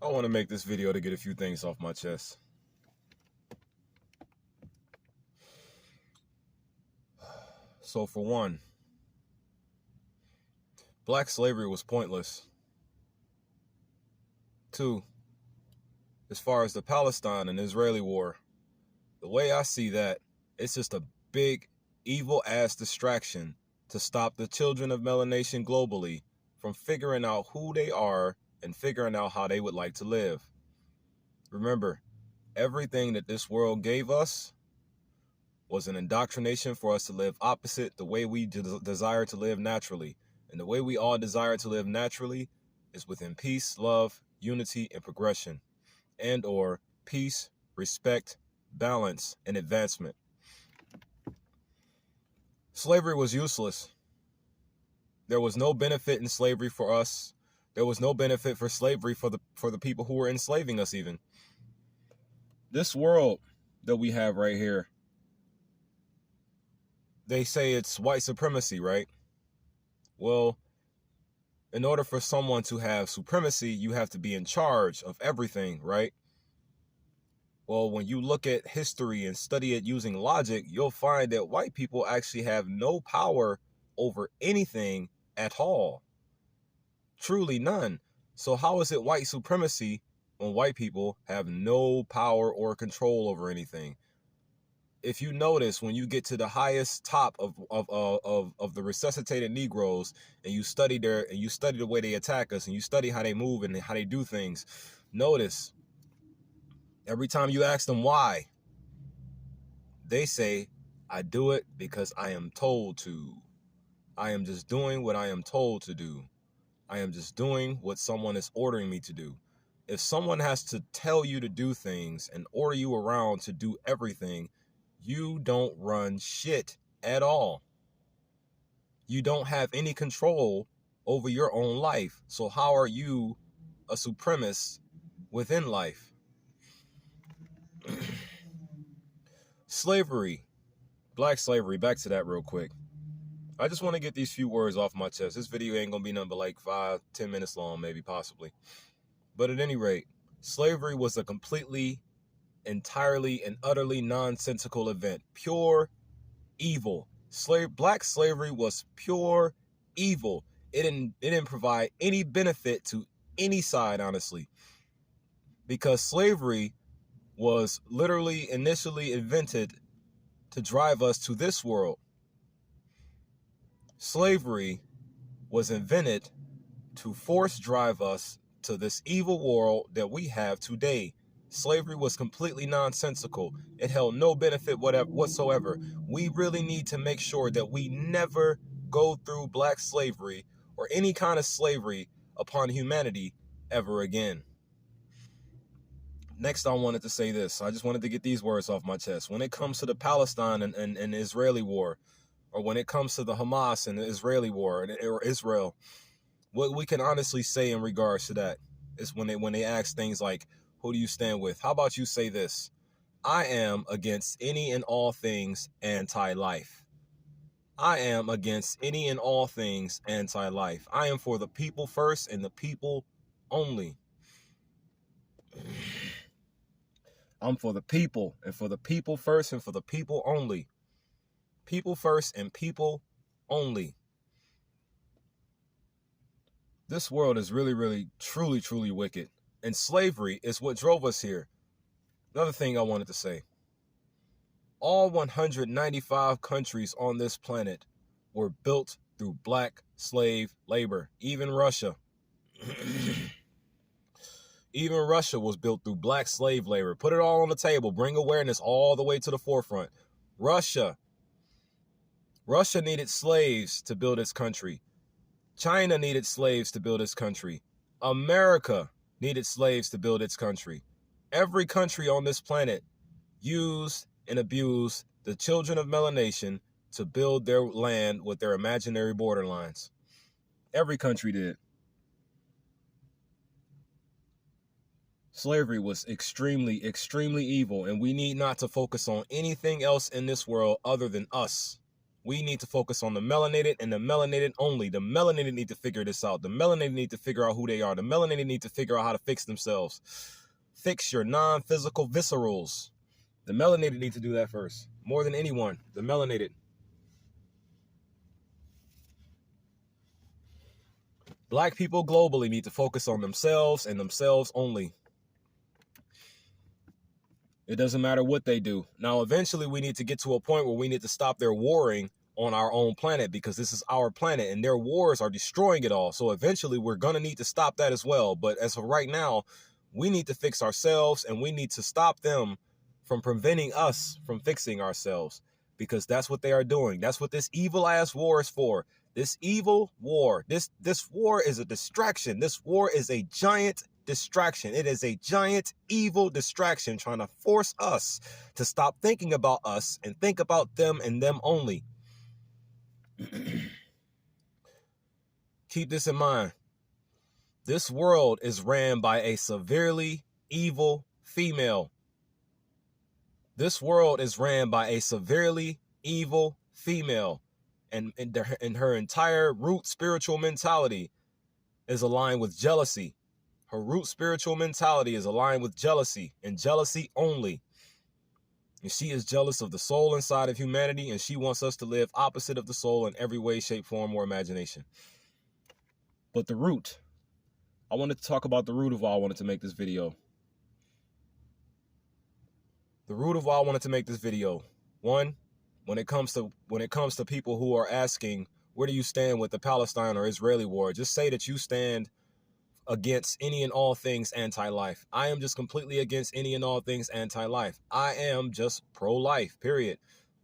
I want to make this video to get a few things off my chest. So for one, black slavery was pointless. Two, as far as the Palestine and Israeli war, the way I see that, it's just a big, evil-ass distraction to stop the children of melanation globally from figuring out who they are and figuring out how they would like to live. Remember, everything that this world gave us was an indoctrination for us to live opposite the way we desire to live naturally. And the way we all desire to live naturally is within peace, love, unity, and progression, and or peace, respect, balance, and advancement. Slavery was useless. There was no benefit in slavery for us. There was no benefit for slavery for the people who were enslaving us even. This world that we have right here, they say it's white supremacy, right? Well, in order for someone to have supremacy, you have to be in charge of everything, right? Well, when you look at history and study it using logic, you'll find that white people actually have no power over anything at all. Truly none. So how is it white supremacy when white people have no power or control over anything? If you notice, when you get to the highest top of the resuscitated Negroes, and you study the way they attack us, and you study how they move and how they do things, notice every time you ask them why, they say, I do it because I am told to. I am just doing what I am told to do. I am just doing what someone is ordering me to do. If someone has to tell you to do things and order you around to do everything, you don't run shit at all. You don't have any control over your own life. So how are you a supremacist within life? Slavery, black slavery, back to that real quick. I just want to get these few words off my chest. This video ain't going to be nothing but like 5-10 minutes long, maybe, possibly. But at any rate, slavery was a completely, entirely, and utterly nonsensical event. Pure evil. Black slavery was pure evil. It didn't provide any benefit to any side, honestly. Because slavery was literally initially invented to drive us to this world. Slavery was invented to force drive us to this evil world that we have today. Slavery was completely nonsensical. It held no benefit whatsoever. We really need to make sure that we never go through black slavery or any kind of slavery upon humanity ever again. Next, I wanted to say this. I just wanted to get these words off my chest. When it comes to the Palestine and Israeli war, or when it comes to the Hamas and the Israeli war, or Israel, what we can honestly say in regards to that is when they ask things like, who do you stand with? How about you say this? I am against any and all things anti-life. I am against any and all things anti-life. I am for the people first and the people only. I'm for the people, and for the people first and for the people only. People first and people only. This world is really, really, truly, truly wicked. And slavery is what drove us here. Another thing I wanted to say. All 195 countries on this planet were built through black slave labor. Even Russia. Even Russia was built through black slave labor. Put it all on the table. Bring awareness all the way to the forefront. Russia needed slaves to build its country. China needed slaves to build its country. America needed slaves to build its country. Every country on this planet used and abused the children of melanation to build their land with their imaginary borderlines. Every country did. Slavery was extremely, extremely evil, and we need not to focus on anything else in this world other than us. We need to focus on the melanated and the melanated only. The melanated need to figure this out. The melanated need to figure out who they are. The melanated need to figure out how to fix themselves. Fix your non-physical viscerals. The melanated need to do that first. More than anyone, the melanated. Black people globally need to focus on themselves and themselves only. It doesn't matter what they do. Now, eventually we need to get to a point where we need to stop their warring on our own planet, because this is our planet and their wars are destroying it all. So eventually we're going to need to stop that as well. But as of right now, we need to fix ourselves, and we need to stop them from preventing us from fixing ourselves, because that's what they are doing. That's what this evil ass war is for. This evil war, this war is a distraction. This war is a giant distraction. It is a giant evil distraction trying to force us to stop thinking about us and think about them and them only. Keep this in mind. This world is ran by a severely evil female. This world is ran by a severely evil female. And her entire root spiritual mentality is aligned with jealousy. Her root spiritual mentality is aligned with jealousy, and jealousy only. And she is jealous of the soul inside of humanity, and she wants us to live opposite of the soul in every way, shape, form, or imagination. But the root, I wanted to talk about the root of why I wanted to make this video. The root of why I wanted to make this video. One, when it comes to people who are asking, where do you stand with the Palestine or Israeli war? Just say that you stand against any and all things anti-life. I am just completely against any and all things anti-life. I am just pro-life, period.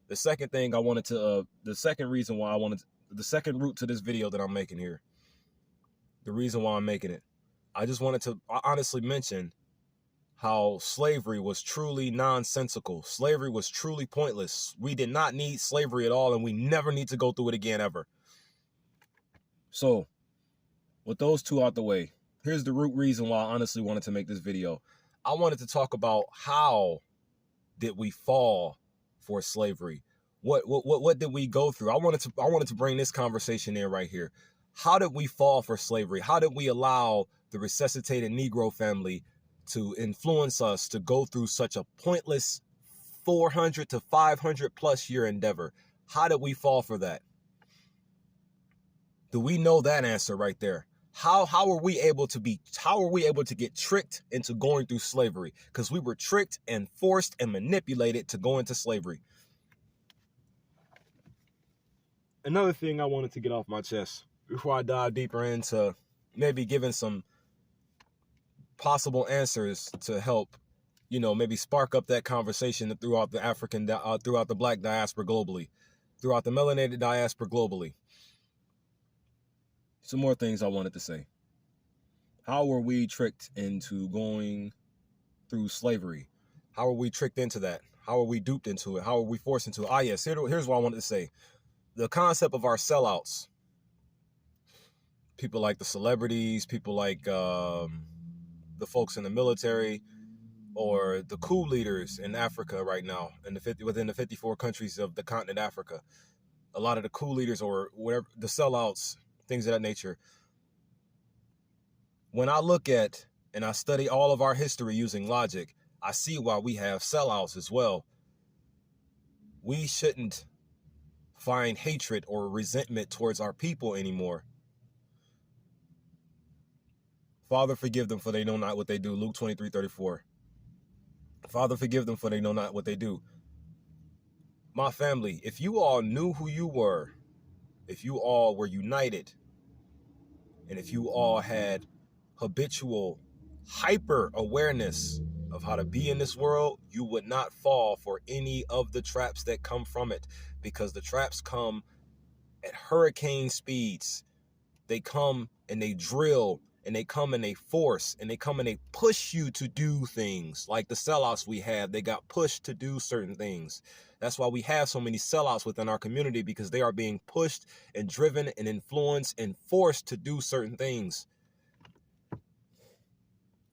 The second thing I wanted to, the second reason why I wanted, the second root to this video that I'm making here, the reason why I'm making it, I just wanted to honestly mention how slavery was truly nonsensical. Slavery was truly pointless. We did not need slavery at all, and we never need to go through it again ever. So, with those two out the way, here's the root reason why I honestly wanted to make this video. I wanted to talk about how did we fall for slavery? What did we go through? I wanted to bring this conversation in right here. How did we fall for slavery? How did we allow the resuscitated Negro family to influence us to go through such a pointless 400 to 500 plus year endeavor? How did we fall for that? Do we know that answer right there? How are we able to get tricked into going through slavery? Because we were tricked and forced and manipulated to go into slavery. Another thing I wanted to get off my chest before I dive deeper into maybe giving some possible answers to help, maybe spark up that conversation throughout the throughout the Black diaspora globally, throughout the melanated diaspora globally. Some more things I wanted to say. How were we tricked into going through slavery? How are we tricked into that? How are we duped into it? How are we forced into it? Yes, here's what I wanted to say. The concept of our sellouts. People like the celebrities, people like the folks in the military, or the coup leaders in Africa right now, within the 54 countries of the continent Africa. A lot of the coup leaders, or whatever, the sellouts, things of that nature. When I look at and I study all of our history using logic, I see why we have sellouts as well. We shouldn't find hatred or resentment towards our people anymore. Father, forgive them, for they know not what they do. Luke 23:34. Father, forgive them, for they know not what they do. My family, if you all knew who you were, if you all were united, and if you all had habitual hyper awareness of how to be in this world, you would not fall for any of the traps that come from it, because the traps come at hurricane speeds. They come and they drill, and they come and they force, and they come and they push you to do things. Like the sellouts we have, they got pushed to do certain things. That's why we have so many sellouts within our community, because they are being pushed and driven and influenced and forced to do certain things.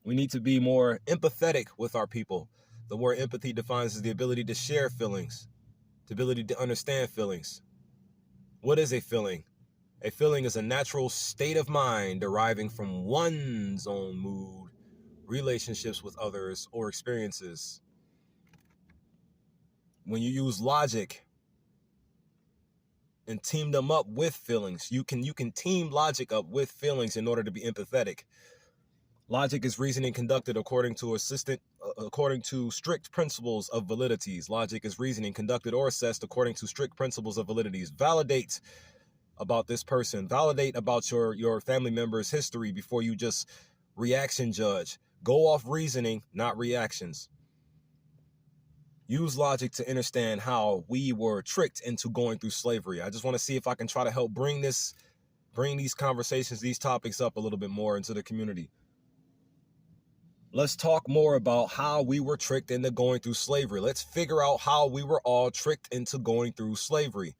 We need to be more empathetic with our people. The word empathy defines as the ability to share feelings, the ability to understand feelings. What is a feeling? A feeling is a natural state of mind deriving from one's own mood, relationships with others, or experiences. When you use logic and team them up with feelings, you can team logic up with feelings in order to be empathetic. Logic is reasoning conducted according to strict principles of validities. Logic is reasoning conducted or assessed according to strict principles of validities. Validate about this person. Validate about your family member's history before you just reaction judge. Go off reasoning, not reactions. Use logic to understand how we were tricked into going through slavery. I just want to see if I can try to help bring these conversations, these topics up a little bit more into the community. Let's talk more about how we were tricked into going through slavery. Let's figure out how we were all tricked into going through slavery.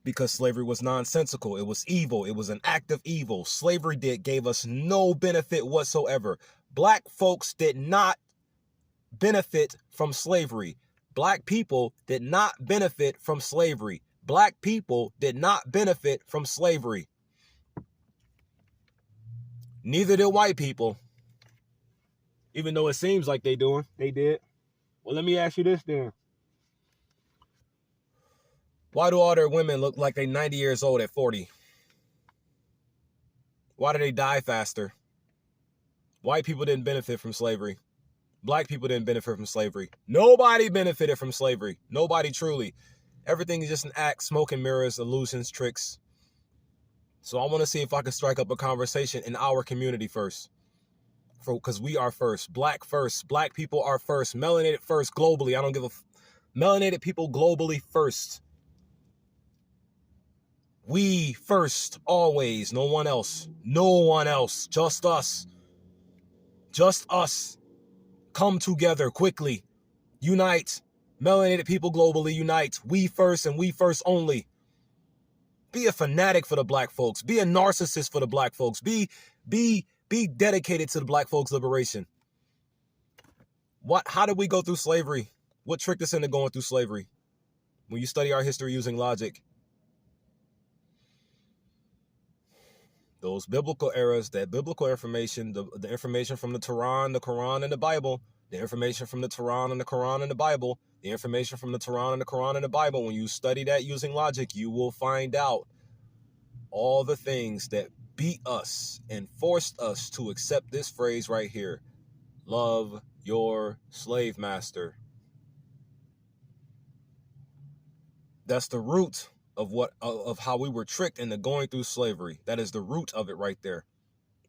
Because slavery was nonsensical. It was evil. It was an act of evil. Slavery gave us no benefit whatsoever. Black folks did not benefit from slavery. Black people did not benefit from slavery. Black people did not benefit from slavery. Neither did white people. Even though it seems like they did. Well, let me ask you this then. Why do all their women look like they're 90 years old at 40? Why do they die faster? White people didn't benefit from slavery. Black people didn't benefit from slavery. Nobody benefited from slavery. Nobody truly. Everything is just an act, smoke and mirrors, illusions, tricks. So I want to see if I can strike up a conversation in our community first. Because we are first. Black first. Black people are first. Melanated first globally. I don't give a... Melanated people globally first. We first, always. No one else. No one else. Just us. Just us. Come together quickly. Unite. Melanated people globally unite. We first and we first only. Be a fanatic for the black folks. Be a narcissist for the black folks. Be dedicated to the black folks' liberation. How did we go through slavery? What tricked us into going through slavery? When you study our history using logic, those biblical eras, that biblical information, the information from the Torah, the Quran, and the Bible, the information from the Torah and the Quran and the Bible, the information from the Torah and the Quran and the Bible, when you study that using logic, you will find out all the things that beat us and forced us to accept this phrase right here. Love your slave master. That's the root of how we were tricked into going through slavery. That is the root of it right there.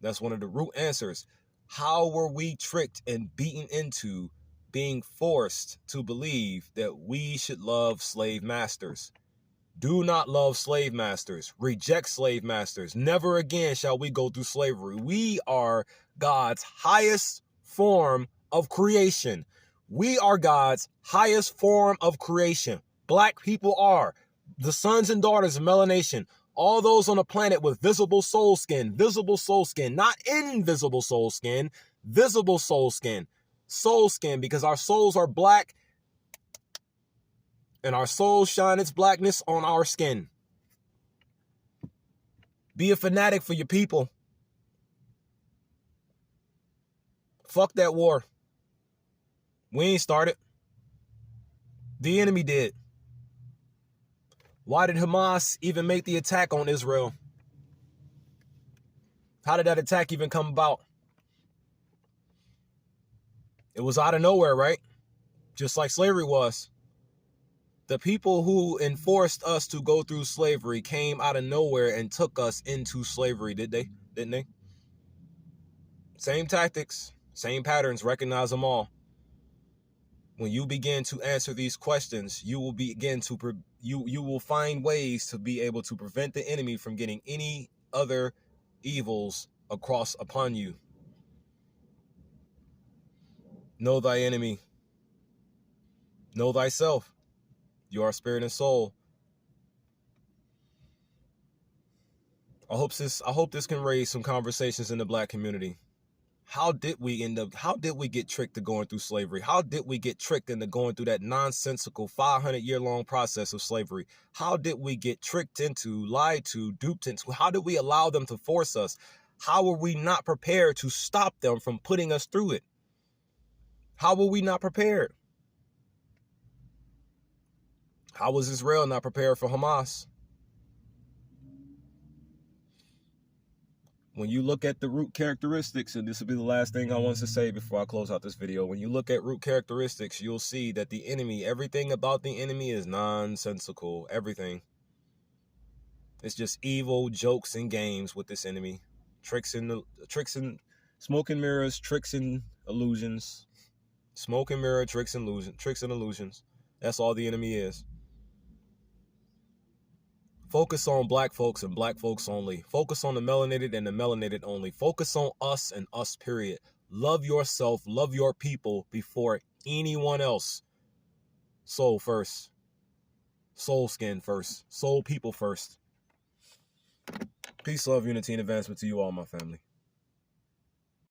That's one of the root answers. How were we tricked and beaten into being forced to believe that we should love slave masters? Do not love slave masters. Reject slave masters. Never again shall we go through slavery. We are God's highest form of creation. We are God's highest form of creation. Black people are the sons and daughters of melanation. All those on the planet with visible soul skin, not invisible soul skin, visible soul skin, because our souls are black and our souls shine its blackness on our skin. Be a fanatic for your people. Fuck that war. We ain't started. The enemy did. Why did Hamas even make the attack on Israel? How did that attack even come about? It was out of nowhere, right? Just like slavery was. The people who enforced us to go through slavery came out of nowhere and took us into slavery, didn't they? Same tactics, same patterns, recognize them all. When you begin to answer these questions, you will begin to you will find ways to be able to prevent the enemy from getting any other evils across upon you. Know thy enemy. Know thyself. You are spirit and soul. I hope this can raise some conversations in the black community. How did we get tricked to going through slavery? How did we get tricked into going through that nonsensical 500-year-long process of slavery? How did we get tricked into, lied to, duped into? How did we allow them to force us? How were we not prepared to stop them from putting us through it? How were we not prepared? How was Israel not prepared for Hamas? When you look at the root characteristics, and this will be the last thing I want to say before I close out this video. When you look at root characteristics, you'll see that the enemy, everything about the enemy is nonsensical. Everything. It's just evil jokes and games with this enemy. Tricks and smoke and mirrors, tricks and illusions. Smoke and mirror, tricks and illusions. That's all the enemy is. Focus on black folks and black folks only. Focus on the melanated and the melanated only. Focus on us and us, period. Love yourself, love your people before anyone else. Soul first. Soul skin first. Soul people first. Peace, love, unity, and advancement to you all, my family.